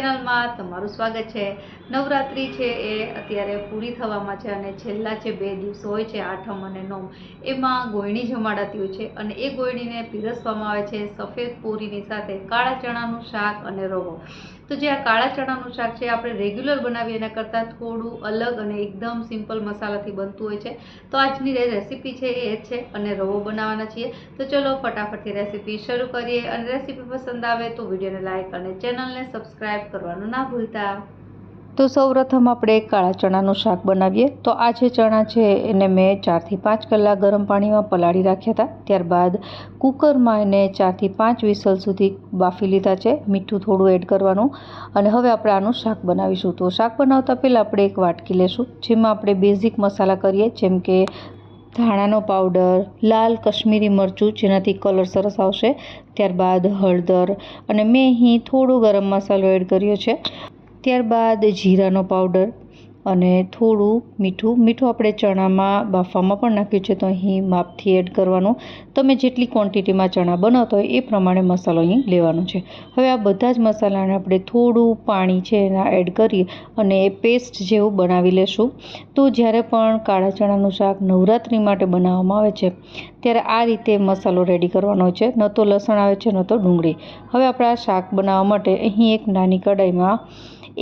ચેનલમાં તમારું સ્વાગત છે। નવરાત્રિ છે એ અત્યારે પૂરી થવામાં છે અને છેલ્લા જે 2 દિવસો હોય છે આઠમ અને નોમ એમાં ગોયણી જમાડાતી હોય છે અને એ ગોયણીને પીરસવામાં આવે છે સફેદ પૂરીની સાથે કાળા ચણાનું શાક અને રવો। તો જે આ કાળા ચણાનું શાક છે આપણે રેગ્યુલર બનાવીએ એના કરતાં થોડું અલગ અને એકદમ સિમ્પલ મસાલાથી બનતું હોય છે। તો આજની રેસીપી છે એ છે અને રવો બનાવવાના છીએ। તો ચલો ફટાફટથી રેસીપી શરૂ કરીએ અને રેસીપી પસંદ આવે તો વિડીયોને લાઇક અને ચેનલને સબસ્ક્રાઇબ કરવાનું ના ભૂલતા। તો સૌપ્રથમ આપણે કાળા ચણાનું શાક બનાવીએ। તો આ જે ચણા છે એને મેં 4 થી 5 કલાક ગરમ પાણીમાં પલાળી રાખ્યા હતા। ત્યારબાદ કુકરમાં એને 4 થી 5 વિસલ સુધી બાફી લીધા છે। મીઠું થોડું એડ કરવાનું અને હવે આપણે આનું શાક બનાવીશું। તો શાક બનાવતા પહેલાં આપણે એક વાટકી લેશું જેમાં આપણે બેઝિક મસાલા કરીએ, જેમ કે ધાણાનો પાવડર, લાલ કશ્મીરી મરચું જેનાથી કલર સરસ આવશે, ત્યારબાદ હળદર અને મેં અહીં થોડો ગરમ મસાલો એડ કર્યો છે। ત્યારબાદ જીરાનો પાવડર અને થોડું મીઠું આપણે ચણામાં બાફવામાં પણ નાખ્યું છે, તો અહીં માપથી એડ કરવાનું। તમે જેટલી ક્વોન્ટિટીમાં ચણા બનાવતા હોય એ પ્રમાણે મસાલો અહીં લેવાનો છે। હવે આ બધા જ મસાલાને આપણે થોડું પાણી છે એના એડ કરી અને એ પેસ્ટ જેવું બનાવી લેશું। તો જ્યારે પણ કાળા ચણાનું શાક નવરાત્રિ માટે બનાવવામાં આવે છે ત્યારે આ રીતે મસાલો રેડી કરવાનો હોય છે, ન તો લસણ આવે છે ન તો ડુંગળી। હવે આપણે આ શાક બનાવવા માટે અહીં એક નાની કઢાઈમાં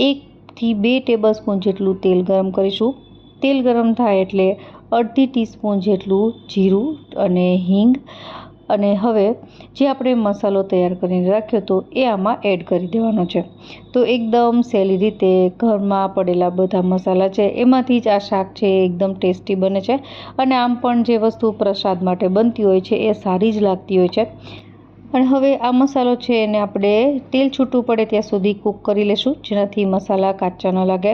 1 થી 2 ટેબલસ્પૂન જેટલું તેલ ગરમ કરીશું। તેલ ગરમ થાય એટલે અડધી ટીસ્પૂન જેટલું જીરું અને હિંગ અને હવે જે આપણે મસાલો તૈયાર કરીને રાખ્યો હતો એ આમાં એડ કરી દેવાનો છે। તો એકદમ સહેલી રીતે ઘરમાં પડેલા બધા મસાલા છે એમાંથી જ આ શાક છે એકદમ ટેસ્ટી બને છે અને આમ પણ જે વસ્તુ પ્રસાદ માટે બનતી હોય છે એ સારી જ લાગતી હોય છે। અને હવે આ મસાલો છે એને આપણે તેલ છૂટું પડે ત્યાં સુધી કૂક કરી લેશું, જેનાથી મસાલા કાચા ન લાગે।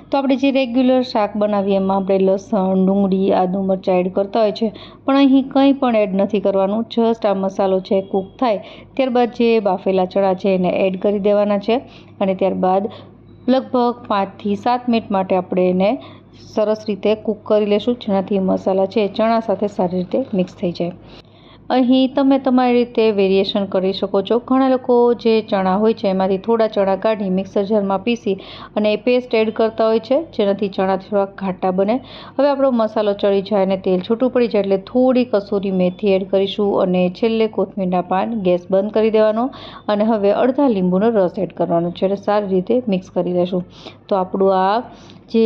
તો આપણે જે રેગ્યુલર શાક બનાવીએ એમાં આપણે લસણ, ડુંગળી, આદુ, મરચાં એડ કરતા હોય છે, પણ અહીં કંઈ પણ એડ નથી કરવાનું। જસ્ટ આ મસાલો છે કૂક થાય ત્યારબાદ જે બાફેલા ચણા છે એને એડ કરી દેવાના છે અને ત્યારબાદ લગભગ 5 થી 7 મિનિટ માટે આપણે એને સરસ રીતે કૂક કરી લેશું, જેનાથી મસાલા છે ચણા સાથે સારી રીતે મિક્સ થઈ જાય। અહીં તમે તમારી રીતે વેરિએશન કરી શકો છો। ઘણા લોકો જે ચણા હોય છે એમાંથી થોડા ચણા કાઢી મિક્સર જારમાં પીસી અને એ પેસ્ટ એડ કરતા હોય છે, જેનાથી ચણા થોડા ઘાટા બને। હવે આપણો મસાલો ચડી જાય અને તેલ છૂટું પડી જાય એટલે થોડી કસૂરી મેથી એડ કરીશું અને છેલ્લે કોથમીરના પાન। ગેસ બંધ કરી દેવાનો અને હવે અડધા લીંબુનો રસ એડ કરવાનો છે એટલે સારી રીતે મિક્સ કરી લેશું। તો આપણું આ જે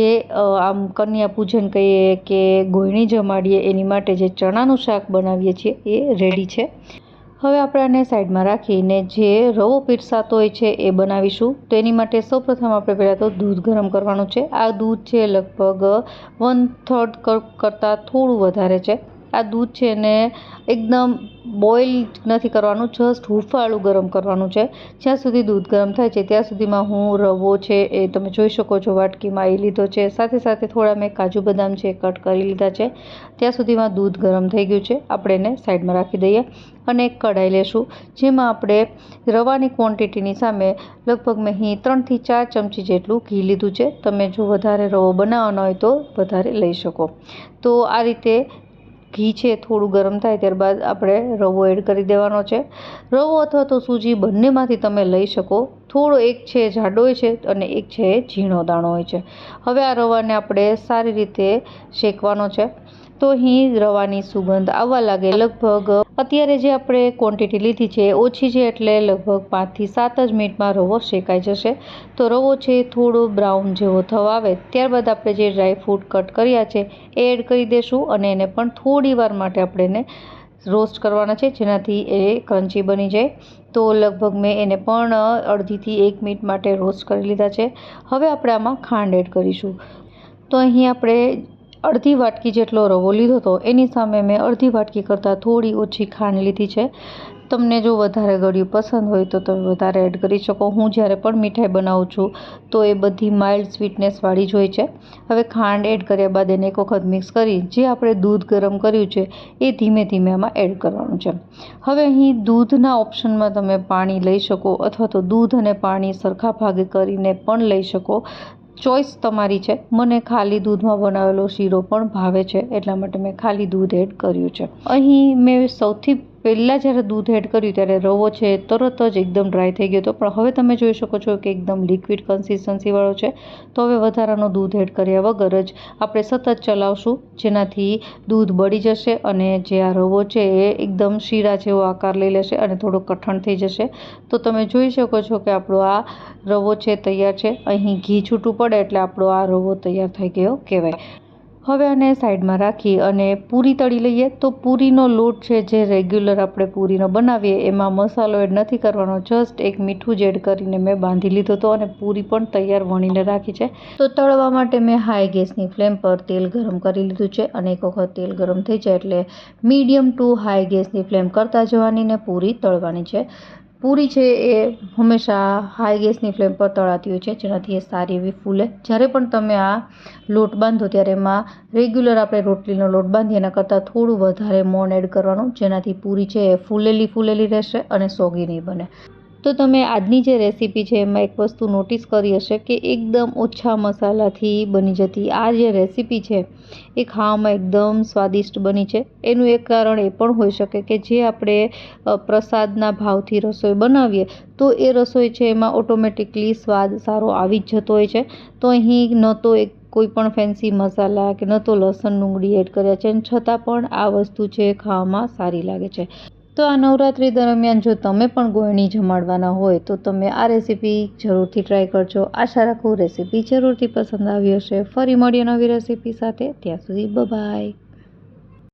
આમ કન્યા પૂજન કહીએ કે ગોયણી જમાડીએ એની માટે જે ચણાનું શાક બનાવીએ છીએ એ રેડી છે। હવે આપણે આને સાઈડમાં રાખીને જે રવો પીરસાતો હોય છે એ બનાવીશું। તો એની માટે સૌપ્રથમ આપણે પહેલાં તો દૂધ ગરમ કરવાનું છે। આ દૂધ છે લગભગ 1/3 કપ કરતાં થોડું વધારે છે। આ દૂધ છે એને એકદમ બોઇલ નથી કરવાનું, જસ્ટ હુંફાળું ગરમ કરવાનું છે। જ્યાં સુધી દૂધ ગરમ થાય છે ત્યાં સુધીમાં હું રવો છે એ તમે જોઈ શકો છો વાટકીમાં એ લીધો છે, સાથે સાથે થોડા મેં કાજુ બદામ છે કટ કરી લીધા છે। ત્યાં સુધીમાં દૂધ ગરમ થઈ ગયું છે, આપણે એને સાઈડમાં રાખી દઈએ અને એક કઢાઈ લેશું જેમાં આપણે રવાની ક્વોન્ટિટીની સામે લગભગ મેં અહીં 3 થી 4 ચમચી જેટલું ઘી લીધું છે। તમે જો વધારે રવો બનાવવાનો હોય તો વધારે લઈ શકો। તો આ રીતે ઘી છે થોડું ગરમ થાય ત્યારબાદ આપણે રવો એડ કરી દેવાનો છે। રવો અથવા તો સૂજી બંનેમાંથી તમે લઈ શકો। થોડો એક છે જાડો હોય છે અને એક છે ઝીણો દાણો હોય છે। હવે આ રવાને આપણે સારી રીતે શેકવાનો છે। તો અહીં રવાની સુગંધ આવવા લાગે, લગભગ અત્યારે જે આપણે ક્વોન્ટિટી લીધી છે એ ઓછી છે એટલે લગભગ 5 થી 7 જ મિનિટમાં રવો શેકાઈ જશે। તો રવો છે થોડો બ્રાઉન જેવો થવા આવે ત્યારબાદ આપણે જે ડ્રાયફ્રૂટ કટ કર્યા છે એ એડ કરી દઈશું અને એને પણ થોડી વાર માટે આપણે એને રોસ્ટ કરવાના છે, જેનાથી એ ક્રન્ચી બની જાય। તો લગભગ મેં એને પણ અડધીથી 1 મિનિટ માટે રોસ્ટ કરી લીધા છે। હવે આપણે આમાં ખાંડ એડ કરીશું। તો અહીં આપણે અડધી વાટકી જેટલો રવો લીધો હતો એની સામે મેં અડધી વાટકી કરતાં થોડી ઓછી ખાંડ લીધી છે। તમને જો વધારે ગળ્યું પસંદ હોય તો તમે વધારે એડ કરી શકો। હું જ્યારે પણ મીઠાઈ બનાવું છું તો એ બધી માઇલ્ડ સ્વીટનેસવાળી જ હોય છે। હવે ખાંડ એડ કર્યા બાદ એને એક વખત મિક્સ કરી જે આપણે દૂધ ગરમ કર્યું છે એ ધીમે ધીમે આમાં એડ કરવાનું છે। હવે અહીં દૂધના ઓપ્શનમાં તમે પાણી લઈ શકો અથવા તો દૂધ અને પાણી સરખા ભાગે કરીને પણ લઈ શકો। ચોઈસ તમારી છે। મને ખાલી દૂધમાં બનાવેલો શીરો પણ ભાવે છે એટલા માટે મેં ખાલી દૂધ એડ કર્યું છે। અહીં મેં સૌથી પહેલાં જ્યારે દૂધ એડ કર્યું ત્યારે રવો છે તરત જ એકદમ ડ્રાય થઈ ગયો હતો, પણ હવે તમે જોઈ શકો છો કે એકદમ લિક્વિડ કન્સિસ્ટન્સીવાળો છે. તો હવે વધારાનું દૂધ એડ કર્યા વગર જ આપણે સતત ચલાવશું, જેનાથી દૂધ બળી જશે અને જે આ રવો છે એ એકદમ શીરા જેવો આકાર લઈ લેશે અને થોડો કઠણ થઈ જશે. તો તમે જોઈ શકો છો કે આપણો આ રવો છે તૈયાર છે. અહીં ઘી છૂટું પડે એટલે આપણો આ રવો તૈયાર થઈ ગયો કહેવાય. હવે આને સાઈડમાં રાખી અને પૂરી તળી લઈએ. તો પૂરીનો લોટ છે જે રેગ્યુલર આપણે પૂરીનો બનાવીએ એમાં મસાલો એડ નથી કરવાનો, જસ્ટ એક મીઠું જ એડ કરીને મેં બાંધી લીધો હતો અને પૂરી પણ તૈયાર વણીને રાખી છે. તો તળવા માટે મેં હાઈ ગેસની ફ્લેમ પર તેલ ગરમ કરી લીધું છે અને એક વખત તેલ ગરમ થઈ જાય એટલે મીડિયમ ટુ હાઈ ગેસની ફ્લેમ કરતા જવાની ને પૂરી તળવાની છે. પૂરી છે એ હંમેશા હાઈ ગેસની ફ્લેમ પર તળાતી હોય છે, જેનાથી એ સારી એવી ફૂલે. જ્યારે પણ તમે આ લોટ બાંધો ત્યારે એમાં રેગ્યુલર આપણે રોટલીનો લોટ બાંધીએ એના કરતાં થોડું વધારે મોણ એડ કરવાનું, જેનાથી પૂરી છે એ ફૂલેલી રહેશે અને સોગી નહીં બને. તો તમે આજની જે રેસીપી છે એમાં એક વસ્તુ નોટિસ કરી હશે કે એકદમ ઓછા મસાલાથી બની જતી આ જે રેસીપી છે એ ખાવામાં એકદમ સ્વાદિષ્ટ બની છે. એનું એક કારણ એ પણ હોઈ શકે કે જે આપણે પ્રસાદના ભાવથી રસોઈ બનાવીએ તો એ રસોઈ છે એમાં ઓટોમેટિકલી સ્વાદ સારો આવી જ જતો હોય છે. તો અહીં ન તો કોઈ પણ ફેન્સી મસાલા કે ન તો લસણ ડુંગળી એડ કર્યા છે, છતાં પણ આ વસ્તુ છે ખાવામાં સારી લાગે છે. તો આ નવરાત્રિ દરમિયાન જો તમે પણ ગોળણી જમાડવાના હોય તો તમે આ રેસીપી જરૂરથી ટ્રાય કરજો. આશા રાખું રેસીપી જરૂરથી પસંદ આવી હશે. ફરી મળીએ નવી રેસીપી સાથે. ત્યાં સુધી બાય.